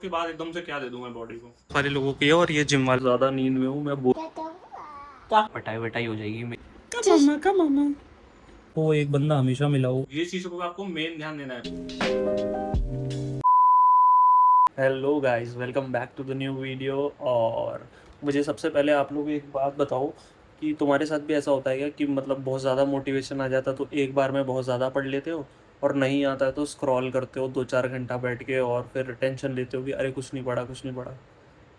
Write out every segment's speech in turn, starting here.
के बाद एकदम से क्या दे दूं मैं बॉडी को। सारे लोगों की है और ये जिम वाला ज्यादा नींद में हूँ मैं क्या पटाई वटाई हो जाएगी का मामा वो एक बंदा हमेशा मिला हो। ये चीजों को आपको मेन ध्यान देना है। Hello guys, welcome back to the new video. और मुझे सबसे पहले आप लोग एक बात बताओ कि तुम्हारे साथ भी ऐसा होता है क्या कि मतलब बहुत ज़्यादा मोटिवेशन आ जाता है तो एक बार में बहुत ज़्यादा पढ़ लेते हो, और नहीं आता है तो स्क्रॉल करते हो 2-4 घंटा बैठ के और फिर टेंशन लेते हो कि अरे कुछ नहीं पढ़ा कुछ नहीं पढ़ा।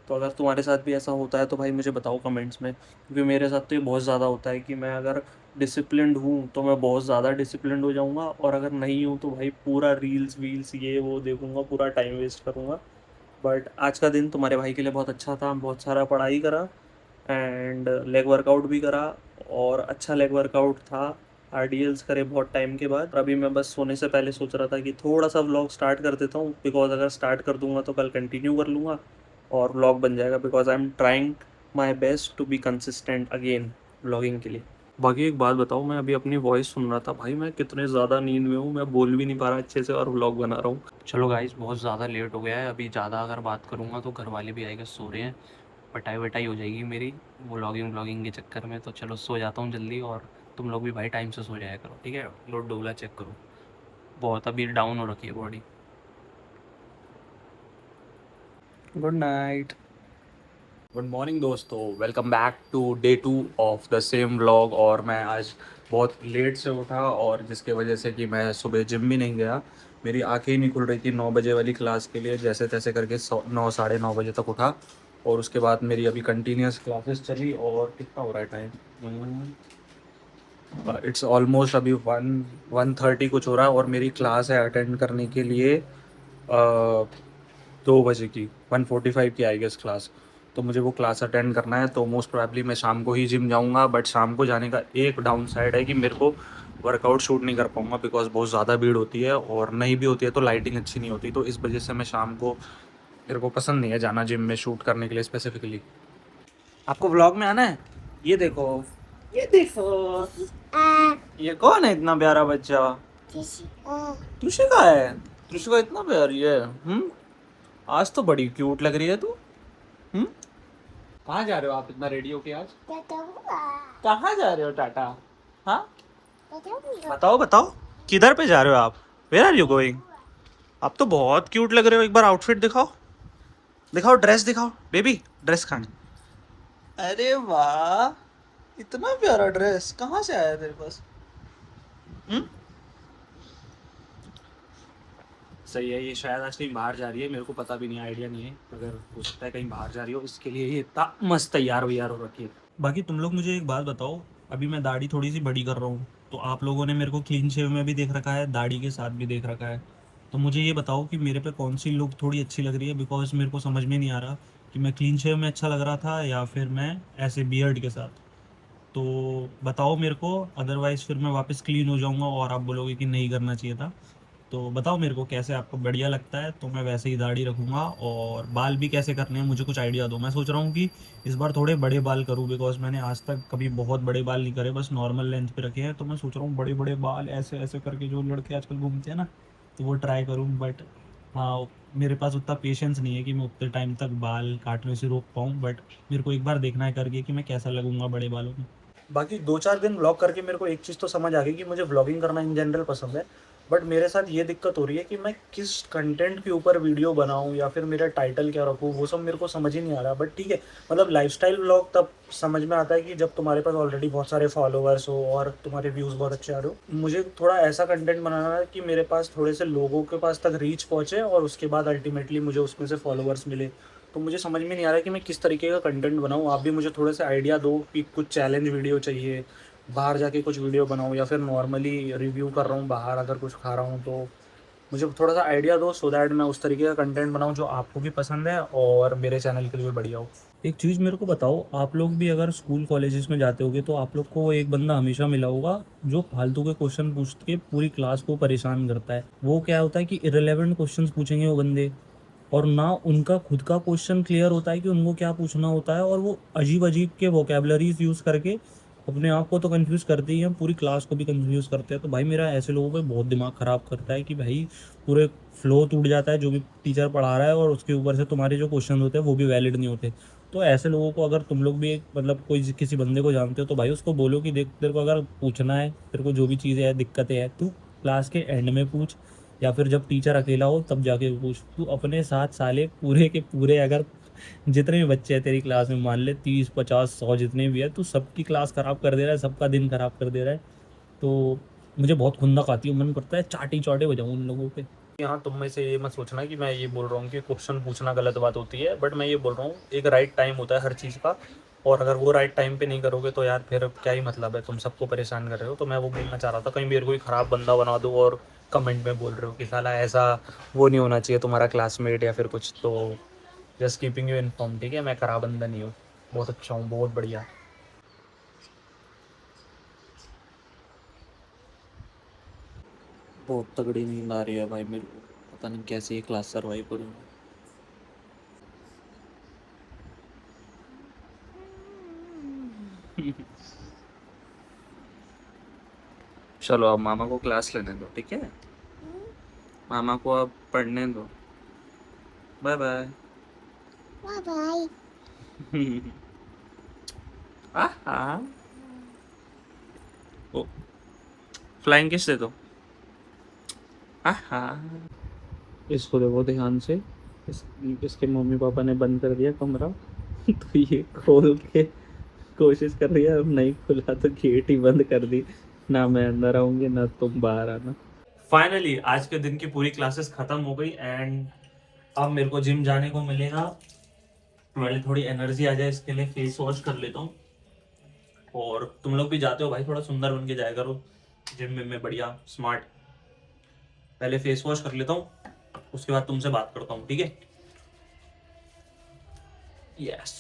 तो अगर तुम्हारे साथ भी ऐसा होता है तो भाई मुझे बताओ कमेंट्स में, क्योंकि मेरे साथ तो ये बहुत ज़्यादा होता है कि मैं अगर डिसिप्लिन्ड हूँ तो मैं बहुत ज़्यादा डिसिप्लिन्ड हो जाऊँगा, और अगर नहीं हूँ तो भाई पूरा रील्स वील्स ये वो देखूँगा, पूरा टाइम वेस्ट करूँगा। बट आज का दिन तुम्हारे भाई के लिए बहुत अच्छा था, बहुत सारा पढ़ाई करा एंड लेग वर्कआउट भी करा, और अच्छा लेग वर्कआउट था। आरडीएल्स करे बहुत टाइम के बाद। अभी मैं बस सोने से पहले सोच रहा था कि थोड़ा सा व्लॉग स्टार्ट कर देता हूँ, बिकॉज अगर स्टार्ट कर दूंगा तो कल कंटिन्यू कर लूँगा और व्लॉग बन जाएगा, because I am trying my best to be consistent again vlogging के लिए। बाकी एक बात बताओ, मैं अभी अपनी वॉइस सुन रहा था भाई, मैं कितने ज़्यादा नींद में हूँ, मैं बोल भी नहीं पा रहा अच्छे से और व्लॉग बना रहा हूँ। चलो गाइस, बहुत ज़्यादा लेट हो गया है। अभी ज़्यादा अगर बात करूँगा तो घर वाले भी आएगा, सो रहे हैं। पटाई वटाई हो जाएगी मेरी व्लॉगिंग के चक्कर में। तो चलो सो जाता हूँ जल्दी, और तुम लोग भी भाई टाइम से सो जाया करो, ठीक है। लो डोला चेक करो, बहुत अभी डाउन हो रखी है body. Good night, good morning दोस्तों, welcome back to day 2 of the same vlog. और मैं आज बहुत लेट से उठा, और जिसके वजह से कि मैं सुबह जिम भी नहीं गया। मेरी आंखें ही नहीं खुल रही थी 9 बजे वाली क्लास के लिए, जैसे तैसे करके 9 साढ़े 9 बजे तक उठा। और उसके बाद मेरी अभी कंटिन्यूस क्लासेस चली, और कितना हो रहा है टाइम, इट्स ऑलमोस्ट अभी 1:30 कुछ हो रहा है, और मेरी क्लास है अटेंड करने के लिए 2 बजे की, 1:45 की आई गेस क्लास। तो मुझे वो क्लास अटेंड करना है, तो मोस्ट प्रोबेबली मैं शाम को ही जिम जाऊंगा। बट शाम को जाने का एक डाउन साइड है कि मेरे को वर्कआउट शूट नहीं कर पाऊंगा, बिकॉज बहुत ज़्यादा भीड़ होती है, और नहीं भी होती है तो लाइटिंग अच्छी नहीं होती। तो इस वजह से मैं शाम को, मेरे को पसंद नहीं है जाना जिम में शूट करने के लिए स्पेसिफिकली। आपको व्लॉग में आना है? ये देखो, ये देखो, ये कौन है इतना प्यारा बच्चा? त्रिशिका है। त्रिशिका इतना प्यारी है। आज तो बड़ी क्यूट लग रही है तू। कहाँ जा रहे हो आप इतना रेडी होके आज? कहाँ जा रहे हो टाटा? हाँ, बताओ बताओ, किधर पे जा रहे हो आप? Where are you going? आप तो बहुत क्यूट लग रहे हो, एक बार आउटफिट दिखाओ, दिखाओ ड्रेस दिखाओ बेबी, ड्रेस खाने। अरे वाह, इतना प्यारा ड्रेस कहाँ से आया तेरे पास? हम्म, सही है। ये शायद आज कहीं बाहर जा रही है, मेरे को पता भी नहीं, आइडिया नहीं है, अगर हो सकता है कहीं बाहर जा रही हो, इसके लिए ये इतना मस्त तैयार वैयार हो रखी है। बाकी तुम लोग मुझे एक बात बताओ, अभी मैं दाढ़ी थोड़ी सी बड़ी कर रहा हूँ, तो आप लोगों ने मेरे को क्लीन शेव में भी देख रखा है, दाढ़ी के साथ भी देख रखा है। तो मुझे ये बताओ कि मेरे पे कौन सी लुक थोड़ी अच्छी लग रही है, बिकॉज मेरे को समझ में नहीं आ रहा कि मैं क्लीन शेव में अच्छा लग रहा था या फिर मैं ऐसे बियर्ड के साथ। तो बताओ मेरे को, अदरवाइज़ फिर मैं वापस क्लीन हो जाऊँगा और आप बोलोगे कि नहीं करना चाहिए था। तो बताओ मेरे को कैसे आपको बढ़िया लगता है, तो मैं वैसे ही दाढ़ी रखूँगा। और बाल भी कैसे करने हैं मुझे कुछ आइडिया दो। मैं सोच रहा हूँ कि इस बार थोड़े बड़े बाल करूँ, बिकॉज मैंने आज तक कभी बहुत बड़े बाल नहीं करे, बस नॉर्मल लेंथ पे रखे हैं। तो मैं सोच रहा हूँ बड़े बड़े बाल ऐसे ऐसे करके जो लड़के आजकल घूमते हैं ना, तो वो ट्राई करूँ। बट हाँ, मेरे पास उतना पेशेंस नहीं है कि मैं उतने टाइम तक बाल काटने से रोक पाऊँ। बट मेरे को एक बार देखना है करके कि मैं कैसा लगूंगा बड़े बालों में। बाकी 2-4 दिन व्लॉग करके मेरे को एक चीज़ तो समझ आ गई कि मुझे व्लॉगिंग करना इन जनरल पसंद है। बट मेरे साथ ये दिक्कत हो रही है कि मैं किस कंटेंट के ऊपर वीडियो बनाऊं या फिर मेरा टाइटल क्या रखूं, वो सब मेरे को समझ ही नहीं आ रहा। बट ठीक है, मतलब लाइफस्टाइल व्लॉग तब समझ में आता है कि जब तुम्हारे पास ऑलरेडी बहुत सारे फॉलोअर्स हो और तुम्हारे व्यूज़ बहुत अच्छे आ रहे हो। मुझे थोड़ा ऐसा कंटेंट बनाना है कि मेरे पास थोड़े से लोगों के पास तक रीच पहुँचे, और उसके बाद अल्टीमेटली मुझे उसमें से फॉलोअर्स मिले। तो मुझे समझ में नहीं आ रहा है कि मैं किस तरीके का कंटेंट बनाऊँ। आप भी मुझे थोड़े से आइडिया दो कि कुछ चैलेंज वीडियो चाहिए, बाहर जाके कुछ वीडियो बनाऊँ, या फिर नॉर्मली रिव्यू कर रहा हूँ बाहर अगर कुछ खा रहा हूँ। तो मुझे थोड़ा सा आइडिया दो, सो दैट मैं उस तरीके का कंटेंट बनाऊँ जो आपको भी पसंद है और मेरे चैनल के लिए भी बढ़िया हो। एक चीज़ मेरे को बताओ, आप लोग भी अगर स्कूल कॉलेजेस में जाते होगे तो आप लोग को एक बंदा हमेशा मिला होगा जो फालतू के क्वेश्चन पूछ के पूरी क्लास को परेशान करता है। वो क्या होता है कि इरेलेवेंट क्वेश्चन पूछेंगे वो बंदे, और ना उनका खुद का क्वेश्चन क्लियर होता है कि उनको क्या पूछना होता है, और वो अजीब अजीब के वोकेबलरीज यूज़ करके अपने आप को तो कंफ्यूज करते ही हैं, पूरी क्लास को भी कंफ्यूज करते हैं। तो भाई मेरा ऐसे लोगों पे बहुत दिमाग ख़राब करता है कि भाई पूरे फ्लो टूट जाता है जो भी टीचर पढ़ा रहा है, और उसके ऊपर से तुम्हारे जो क्वेश्चन होते हैं वो भी वैलिड नहीं होते। तो ऐसे लोगों को अगर तुम लोग भी एक मतलब कोई किसी बंदे को जानते हो तो भाई उसको बोलो कि देख तेरे को अगर पूछना है, तेरे को जो भी चीज़ें हैं दिक्कतें हैं, तू क्लास के एंड में पूछ, या फिर जब टीचर अकेला हो तब जाके पूछ। तू अपने साथ साले पूरे के पूरे अगर जितने भी बच्चे हैं तेरी क्लास में, मान ले 30 50 100 जितने भी है, तू सबकी क्लास ख़राब कर दे रहा है, सबका दिन ख़राब कर दे रहा है। तो मुझे बहुत खुंदक आती है, मन करता है चाटी चौटे बजाऊँ उन लोगों पे। यहाँ तुम में से ये मत सोचना कि मैं ये बोल रहा हूँ कि क्वेश्चन पूछना गलत बात होती है, बट मैं ये बोल रहा हूँ एक राइट टाइम होता है हर चीज़ का, और अगर वो राइट टाइम पे नहीं करोगे तो यार फिर क्या ही मतलब है, तुम सबको परेशान कर रहे हो। तो मैं वो बोलना चाह रहा था, कहीं मेरे को कोई ख़राब बंदा बना दो और कमेंट में बोल रहे हो कि साला ऐसा वो नहीं होना चाहिए तुम्हारा क्लासमेट या फिर कुछ। तो जस्ट कीपिंग यू इन्फॉर्म, ठीक है? मैं खराब बंदा नहीं हूँ, बहुत अच्छा हूँ, बहुत बढ़िया। बहुत तगड़ी नींद आ रही है भाई मेरे को, पता नहीं कैसे ये क्लास सर्वाइव करूँ। चलो अब मामा को क्लास लेने दो, ठीक है? मामा को अब पढ़ने दो। Bye bye. Bye bye. आहा। ओ, फ्लाइंग किस दे दो। आहा। इसको देखो ध्यान से, इसके मम्मी पापा ने बंद कर दिया कमरा तो ये खोल के कोशिश कर रही है, अब नहीं खुला तो गेट ही बंद कर दी। ना मैं अंदर आऊंगी ना तुम बाहर आना। फाइनली आज के दिन की पूरी क्लासेस ख़त्म हो गई, एंड अब मेरे को जिम जाने को मिलेगा। पहले थोड़ी एनर्जी आ जाए इसके लिए फेस वॉश कर लेता हूँ, और तुम लोग भी जाते हो भाई थोड़ा सुंदर बन के जाया करो जिम में बढ़िया स्मार्ट। पहले फेस वॉश कर लेता हूँ, उसके बाद तुमसे बात करता हूँ, ठीक है? यस,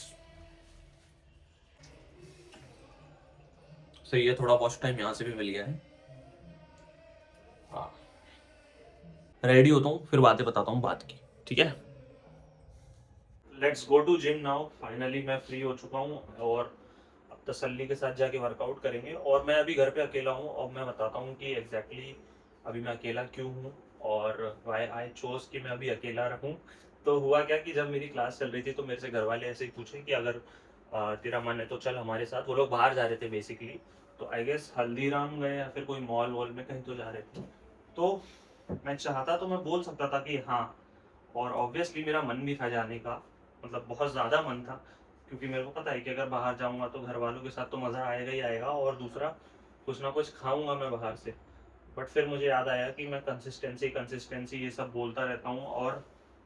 सही है, थोड़ा वॉश टाइम यहाँ से भी मिल गया है। हाँ, रेडी होता हूँ, फिर बातें बताता हूँ बात की, ठीक है? Let's go to gym now. Finally मैं फ्री हो चुका हूँ, और अब तसल्ली के साथ जाके वर्कआउट करेंगे। और मैं अभी घर पे अकेला हूँ, और मैं बताता हूँ कि एग्जैक्टली अभी मैं अकेला क्यों हूँ, और वाई आई चोज कि मैं अभी अकेला रहूँ। तो हुआ क्या कि जब मेरी क्लास चल रही थी तो मेरे से घर वाले ऐसे ही पूछे कि अगर तेरा मन है तो चल हमारे साथ। वो लोग बाहर जा रहे थे बेसिकली, तो आई गेस हल्दीराम गए या फिर कोई मॉल वॉल में कहीं तो जा रहे थे। तो मैं चाहता तो मैं बोल सकता था कि हाँ, और ऑब्वियसली मेरा मन भी था जाने का, मतलब बहुत ज़्यादा मन था, क्योंकि मेरे को पता है कि अगर बाहर जाऊंगा तो घर वालों के साथ तो मज़ा आएगा ही आएगा, और दूसरा कुछ ना कुछ खाऊंगा मैं बाहर से। बट फिर मुझे याद आया कि मैं कंसिस्टेंसी ये सब बोलता रहता हूँ, और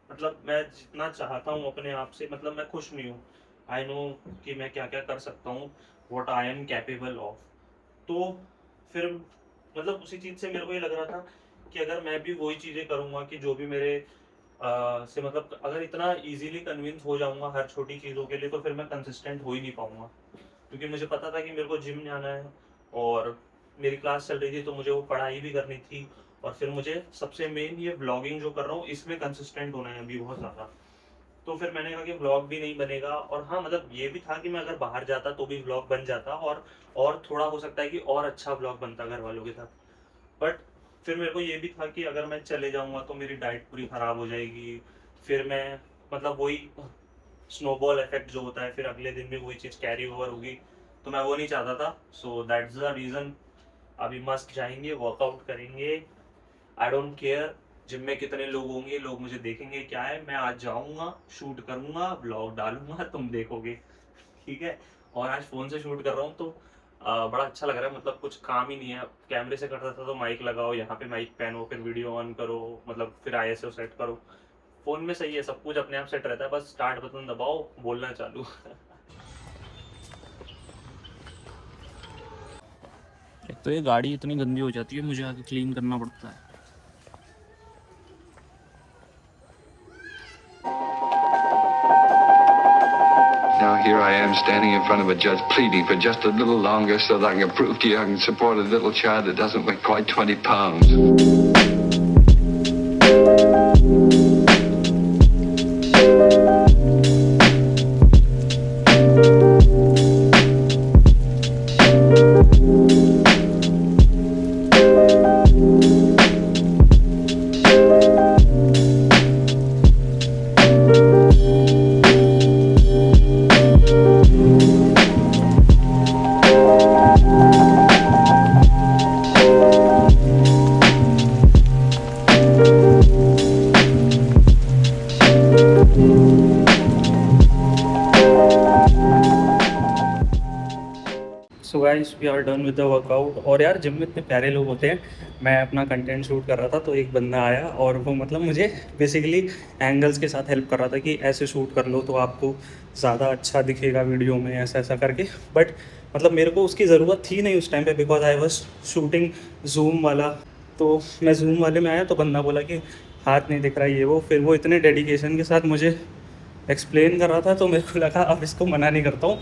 मतलब मैं जितना चाहता हूँ अपने आप से, मतलब मैं खुश नहीं हूँ। आई नो कि मैं क्या क्या कर सकता हूँ, what I am capable of. तो फिर मतलब उसी चीज़ से मेरे को ये लग रहा था कि अगर मैं भी वही चीज़ें करूँगा कि जो भी मेरे से मतलब अगर इतना इजीली कन्विंस हो जाऊंगा हर छोटी चीज़ों के लिए, तो फिर मैं कंसिस्टेंट हो ही नहीं पाऊंगा। क्योंकि मुझे पता था कि मेरे को जिम जाना है, और मेरी क्लास चल रही थी तो मुझे वो पढ़ाई भी करनी थी, और फिर मुझे सबसे मेन ये व्लॉगिंग जो कर रहा हूँ इसमें कंसिस्टेंट होना है अभी बहुत ज़्यादा। तो फिर मैंने कहा कि व्लॉग भी नहीं बनेगा, और हाँ मतलब ये भी था कि मैं अगर बाहर जाता तो भी व्लॉग बन जाता, और थोड़ा हो सकता है कि और अच्छा व्लॉग बनता घर वालों के साथ। बट फिर मेरे को ये भी था कि अगर मैं चले जाऊंगा तो मेरी डाइट पूरी ख़राब हो जाएगी, फिर मैं मतलब वही स्नोबॉल इफेक्ट जो होता है, फिर अगले दिन भी वही चीज़ कैरी ओवर होगी, तो मैं वो नहीं चाहता था। सो दैट्स द रीज़न अभी मस्त जाएंगे, वर्कआउट करेंगे। आई डोंट केयर जिम में कितने लोग होंगे, लोग मुझे देखेंगे क्या है, मैं आज जाऊंगा, शूट करूंगा, ब्लॉग डालूंगा, तुम देखोगे, ठीक है? और आज फ़ोन से शूट कर रहा हूँ तो बड़ा अच्छा लग रहा है, मतलब कुछ काम ही नहीं है। कैमरे से करता था तो माइक लगाओ, यहाँ पे माइक पहनो, फिर वीडियो ऑन करो, मतलब फिर ISO सेट करो। फ़ोन में सही है, सब कुछ अपने आप सेट रहता है, बस स्टार्ट बटन दबाओ, बोलना चालू। एक तो ये गाड़ी इतनी गंदी हो जाती है, मुझे आगे क्लीन करना पड़ता है। Now here I am standing in front of a judge pleading for just a little longer so that I can prove to you I can support a little child that doesn't weigh quite 20 pounds. So guys we are done with the workout. और यार gym में इतने प्यारे लोग होते हैं। मैं अपना कंटेंट शूट कर रहा था तो एक बंदा आया और वो मतलब मुझे बेसिकली एंगल्स के साथ हेल्प कर रहा था कि ऐसे शूट कर लो तो आपको ज़्यादा अच्छा दिखेगा वीडियो में, ऐसा ऐसा करके। बट मतलब मेरे को उसकी ज़रूरत थी नहीं उस टाइम पे, because I was shooting zoom वाला। तो मैं जूम वाले में आया तो बंदा बोला कि हाथ नहीं दिख रहा ये वो। फिर वो इतने डेडिकेशन के साथ मुझे एक्सप्लेन कर रहा था तो मेरे को लगा अब इसको मना नहीं करता हूँ,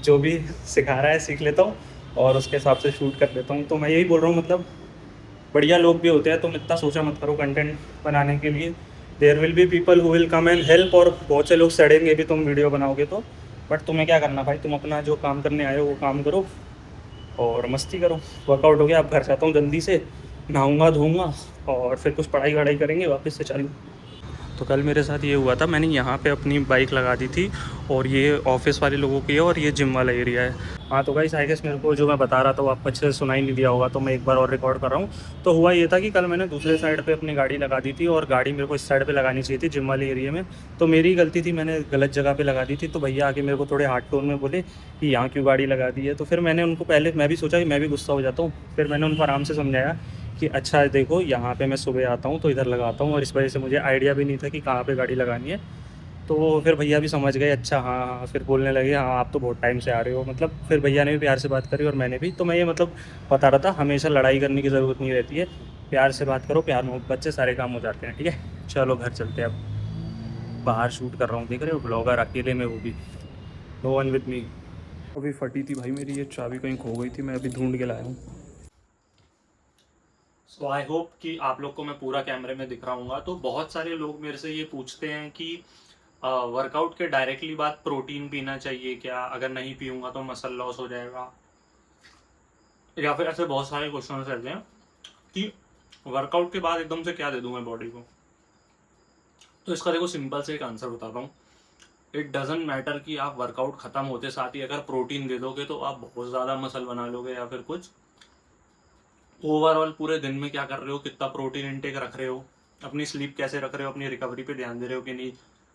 जो भी सिखा रहा है सीख लेता हूँ और उसके हिसाब से शूट कर लेता हूँ। तो मैं यही बोल रहा हूँ, मतलब बढ़िया लोग भी होते हैं, तुम इतना सोचा मत करो कंटेंट बनाने के लिए। There will be people who will come and help, और बहुत से लोग सड़ेंगे भी तुम वीडियो बनाओगे तो। बट तुम्हें क्या करना भाई, तुम अपना जो काम करने आए हो वो काम करो और मस्ती करो। वर्कआउट हो गया, अब घर जाता हूँ जल्दी से, नहाऊंगा धोऊंगा और फिर कुछ पढ़ाई वढ़ाई करेंगे, वापस से चालू। तो कल मेरे साथ ये हुआ था, मैंने यहाँ पे अपनी बाइक लगा दी थी और ये ऑफिस वाले लोगों की है और ये जिम वाला एरिया है। हाँ तो गाइस आई गेस मेरे को जो मैं बता रहा था वो आपको अच्छे से सुनाई नहीं दिया होगा, तो मैं एक बार और रिकॉर्ड कर रहा हूँ। तो हुआ ये था कि कल मैंने दूसरे साइड पे अपनी गाड़ी लगा दी थी और गाड़ी मेरे को इस साइड पे लगानी चाहिए थी जिम वाले एरिया में। तो मेरी गलती थी, मैंने गलत जगह पे लगा दी थी। तो भैया आके मेरे को थोड़े हार्ड टोन में बोले कि यहाँ क्यों गाड़ी लगा दी है। तो फिर मैंने उनको, पहले मैं भी सोचा कि मैं भी गुस्सा हो जाता हूँ, फिर मैंने उनको आराम से समझाया कि अच्छा देखो यहाँ पे मैं सुबह आता हूँ तो इधर लगाता हूँ, और इस वजह से मुझे आइडिया भी नहीं था कि कहाँ पे गाड़ी लगानी है। तो फिर भैया भी समझ गए, अच्छा हाँ हाँ। फिर बोलने लगे हाँ आप तो बहुत टाइम से आ रहे हो, मतलब फिर भैया ने भी प्यार से बात करी और मैंने भी। तो मैं ये मतलब बता रहा था, हमेशा लड़ाई करने की ज़रूरत नहीं रहती है, प्यार से बात करो, प्यार मोहब्बत से सारे काम हो जाते हैं। ठीक है चलो घर चलते हैं। अब बाहर शूट कर रहा हूँ, देख रहे हो, ब्लॉगर अकेले में, वो भी नो वन विद मी। अभी फटी थी भाई मेरी ये चाबी, कहीं खो गई थी, मैं अभी ढूंढ के लाया हूँ। सो आई होप कि आप लोग को मैं पूरा कैमरे में दिख रहा हूँ। तो बहुत सारे लोग मेरे से ये पूछते हैं कि वर्कआउट के डायरेक्टली बाद प्रोटीन पीना चाहिए क्या, अगर नहीं पीऊँगा तो मसल लॉस हो जाएगा, या फिर ऐसे बहुत सारे क्वेश्चन रहते हैं कि वर्कआउट के बाद एकदम से क्या दे दूँ मैं बॉडी को। तो इसका देखो सिंपल से एक आंसर बताता हूँ। इट डजेंट मैटर कि आप वर्कआउट ख़त्म होते साथ ही अगर प्रोटीन दे दोगे तो आप बहुत ज़्यादा मसल बना लोगे, या फिर कुछ ओवरऑल पूरे दिन में क्या कर रहे हो, कितना प्रोटीन इंटेक रख रहे हो, अपनी स्लीप कैसे रख रहे हो, अपनी रिकवरी पे ध्यान दे रहे हो कि नहीं,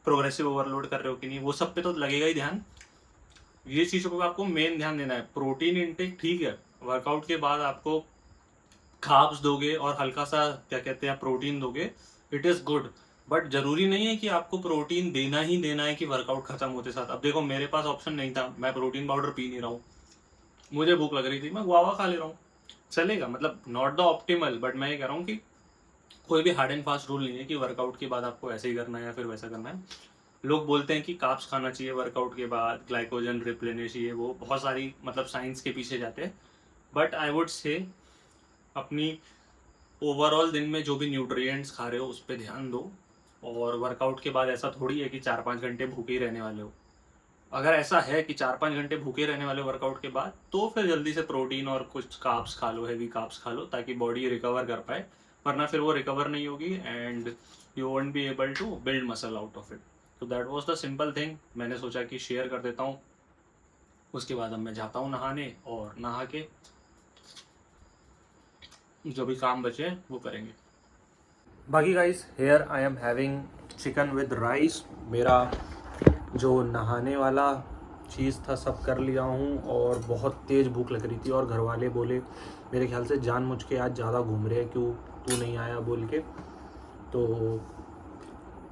प्रोग्रेसिव ओवरलोड कर रहे हो कि नहीं, वो सब पे तो लगेगा ही ध्यान। ये चीज़ों को आपको मेन ध्यान देना है। प्रोटीन इंटेक ठीक है, वर्कआउट के बाद आपको कार्ब्स दोगे और हल्का सा क्या कहते हैं प्रोटीन दोगे, इट इज़ गुड। बट जरूरी नहीं है कि आपको प्रोटीन देना ही देना है कि वर्कआउट खत्म होते साथ। अब देखो मेरे पास ऑप्शन नहीं था, मैं प्रोटीन पाउडर पी नहीं रहा हूँ, मुझे भूख लग रही थी, मैं गुआवा खा ले रहा हूँ, चलेगा, मतलब नॉट द ऑप्टिमल। बट मैं ये कह रहा हूँ कि कोई भी हार्ड एंड फास्ट रूल नहीं है कि वर्कआउट के बाद आपको ऐसे ही करना है या फिर वैसा करना है। लोग बोलते हैं कि कार्ब्स खाना चाहिए वर्कआउट के बाद, ग्लाइकोजन रिप्लेनिश, ये वो बहुत सारी मतलब साइंस के पीछे जाते हैं। बट आई वुड से अपनी ओवरऑल दिन में जो भी न्यूट्रिएंट्स खा रहे हो उस पर ध्यान दो। और वर्कआउट के बाद ऐसा थोड़ी है कि 4-5 घंटे भूखे ही रहने वाले हो। अगर ऐसा है कि 4-5 घंटे भूखे रहने वाले वर्कआउट के बाद, तो फिर जल्दी से प्रोटीन और कुछ कार्ब्स खा लो, हेवी कार्ब्स खा लो, ताकि बॉडी रिकवर कर पाए, वरना फिर वो रिकवर नहीं होगी and you won't be able to build muscle out of it. तो that was the simple thing, मैंने सोचा कि शेयर कर देता हूँ। उसके बाद अब मैं जाता हूँ नहाने, और नहा के जो भी काम बचे वो करेंगे। बाकी guys here I am having chicken with rice. मेरा जो नहाने वाला चीज़ था सब कर लिया हूँ, और बहुत तेज़ भूख लग रही थी, और घर वाले बोले मेरे ख्याल से जानबूझ के आज ज़्यादा घूम रहे हैं, क्यों तू नहीं आया बोल के। तो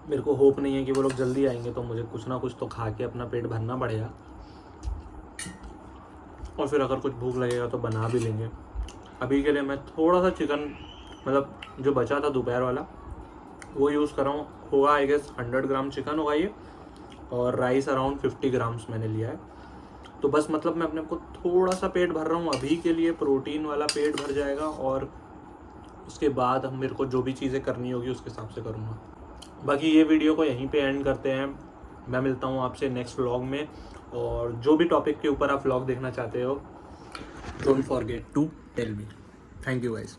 मेरे को होप नहीं है कि वो लोग जल्दी आएंगे, तो मुझे कुछ ना कुछ तो खा के अपना पेट भरना पड़ेगा, और फिर अगर कुछ भूख लगेगा तो बना भी लेंगे। अभी के लिए मैं थोड़ा सा चिकन, मतलब जो बचा था दोपहर वाला, वो यूज़ कर रहा हूँ। होगा आई गेस 100 ग्राम चिकन होगा ये, और राइस अराउंड 50 ग्राम्स मैंने लिया है। तो बस मतलब मैं अपने को थोड़ा सा पेट भर रहा हूँ अभी के लिए, प्रोटीन वाला पेट भर जाएगा, और उसके बाद हम मेरे को जो भी चीज़ें करनी होगी उसके हिसाब से करूँगा। बाकी ये वीडियो को यहीं पे एंड करते हैं। मैं मिलता हूँ आपसे नेक्स्ट व्लॉग में, और जो भी टॉपिक के ऊपर आप व्लॉग देखना चाहते हो, don't forget to tell me. Thank you guys.